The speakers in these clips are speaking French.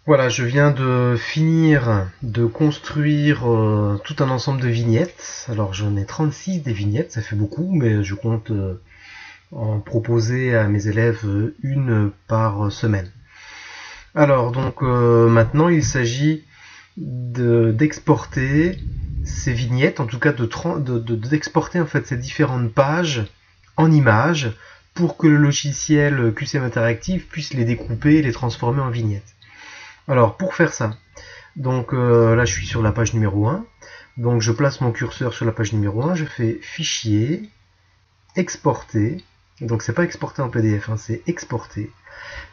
Voilà, je viens de finir de construire tout un ensemble de vignettes. Alors j'en ai 36 des vignettes, ça fait beaucoup, mais je compte en proposer à mes élèves une par semaine. Alors donc maintenant il s'agit d'exporter ces vignettes, en tout cas d'exporter en fait ces différentes pages en images pour que le logiciel QCM Interactive puisse les découper et les transformer en vignettes. Alors pour faire ça, donc là je suis sur la page numéro 1, donc je place mon curseur sur la page numéro 1, je fais fichier, exporter, donc c'est pas exporter en PDF, hein, c'est exporter.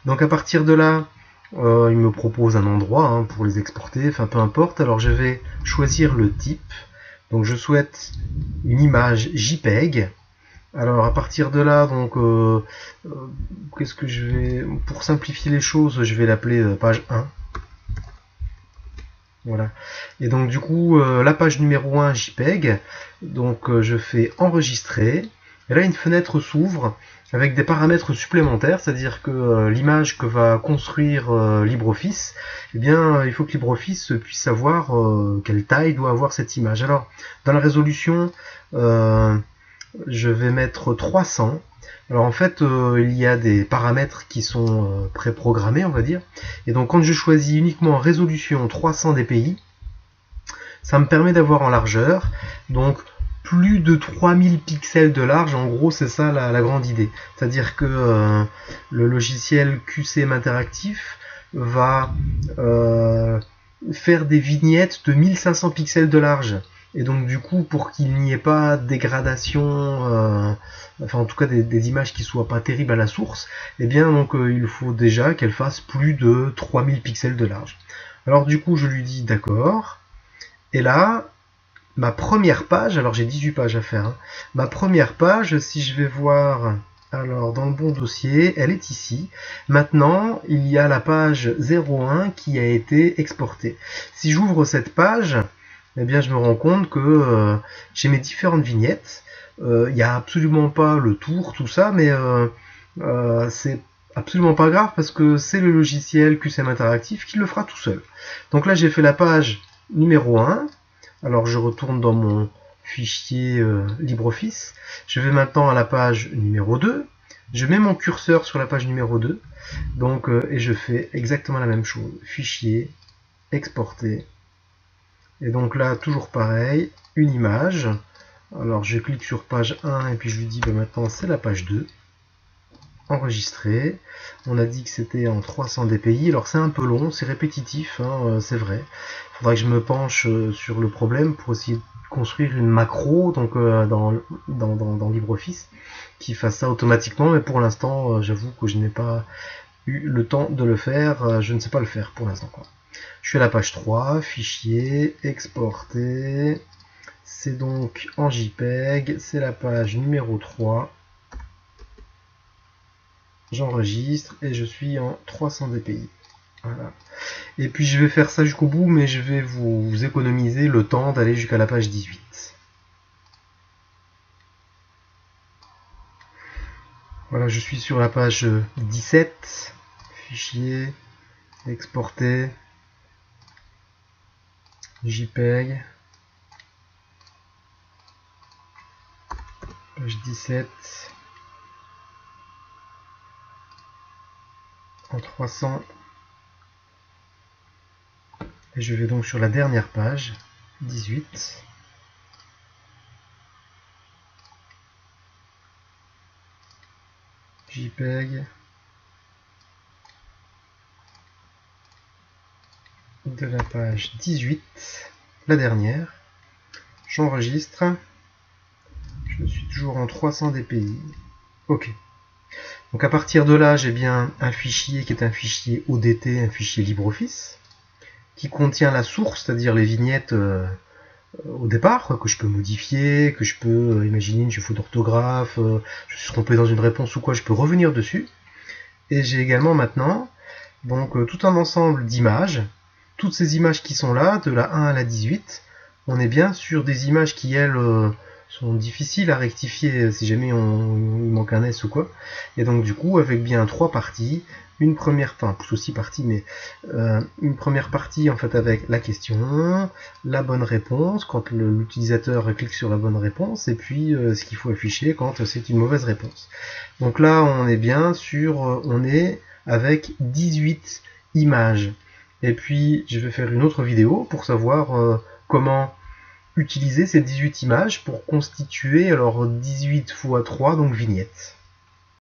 Donc à partir de là, il me propose un endroit hein, pour les exporter, enfin peu importe, alors je vais choisir le type, donc je souhaite une image JPEG. Alors à partir de là, donc qu'est-ce que je vais, pour simplifier les choses, je vais l'appeler page 1. Voilà. Et donc du coup, la page numéro 1 JPEG, donc je fais enregistrer. Et là, une fenêtre s'ouvre avec des paramètres supplémentaires, c'est-à-dire que l'image que va construire LibreOffice, eh bien, il faut que LibreOffice puisse savoir quelle taille doit avoir cette image. Alors, dans la résolution, je vais mettre 300. Alors en fait, il y a des paramètres qui sont préprogrammés, on va dire. Et donc quand je choisis uniquement résolution 300 dpi, ça me permet d'avoir en largeur, donc plus de 3000 pixels de large, en gros c'est ça la grande idée. C'est-à-dire que le logiciel QCM Interactif va faire des vignettes de 1500 pixels de large. Et donc du coup, pour qu'il n'y ait pas de dégradation, enfin en tout cas des images qui soient pas terribles à la source, eh bien donc il faut déjà qu'elle fasse plus de 3000 pixels de large. Alors du coup, je lui dis d'accord. Et là, ma première page, alors j'ai 18 pages à faire, hein, ma première page, si je vais voir, alors dans le bon dossier, elle est ici. Maintenant, il y a la page 01 qui a été exportée. Si j'ouvre cette page, eh bien je me rends compte que j'ai mes différentes vignettes. Il n'y a absolument pas le tour, tout ça, mais c'est absolument pas grave parce que c'est le logiciel QCM Interactif qui le fera tout seul. Donc là j'ai fait la page numéro 1. Alors je retourne dans mon fichier LibreOffice. Je vais maintenant à la page numéro 2. Je mets mon curseur sur la page numéro 2. Donc, et je fais exactement la même chose. Fichier, exporter. Et donc là, toujours pareil, une image. Alors je clique sur page 1 et puis je lui dis ben, maintenant c'est la page 2. Enregistrer. On a dit que c'était en 300 dpi. Alors c'est un peu long, c'est répétitif, hein, c'est vrai. Il faudra que je me penche sur le problème pour essayer de construire une macro donc, dans LibreOffice qui fasse ça automatiquement. Mais pour l'instant, j'avoue que je n'ai pas eu le temps de le faire. Je ne sais pas le faire pour l'instant. Je suis à la page 3, fichier, exporter. C'est donc en JPEG. C'est la page numéro 3. J'enregistre et je suis en 300 dpi. Voilà. Et puis je vais faire ça jusqu'au bout, mais je vais vous économiser le temps d'aller jusqu'à la page 18. Voilà, je suis sur la page 17. Fichier, exporter, JPEG. Page 17. En 300. Et je vais donc sur la dernière page, 18. JPEG de la page 18, la dernière. J'enregistre. Je suis toujours en 300 dpi. Ok. Donc à partir de là, j'ai bien un fichier qui est un fichier ODT, un fichier LibreOffice, qui contient la source, c'est-à-dire les vignettes au départ, que je peux modifier, que je peux imaginer une faute d'orthographe, je suis trompé dans une réponse ou quoi, je peux revenir dessus. Et j'ai également maintenant donc tout un ensemble d'images. Toutes ces images qui sont là, de la 1 à la 18, on est bien sur des images qui, elles, sont difficiles à rectifier si jamais il manque un S ou quoi. Et donc du coup, avec bien 3 parties, une première, enfin plus aussi partie, mais une première partie en fait avec la question, la bonne réponse quand l'utilisateur clique sur la bonne réponse, et puis ce qu'il faut afficher quand c'est une mauvaise réponse. Donc là, on est bien sur, on est avec 18 images. Et puis, je vais faire une autre vidéo pour savoir comment utiliser ces 18 images pour constituer alors 18 x 3, donc vignettes.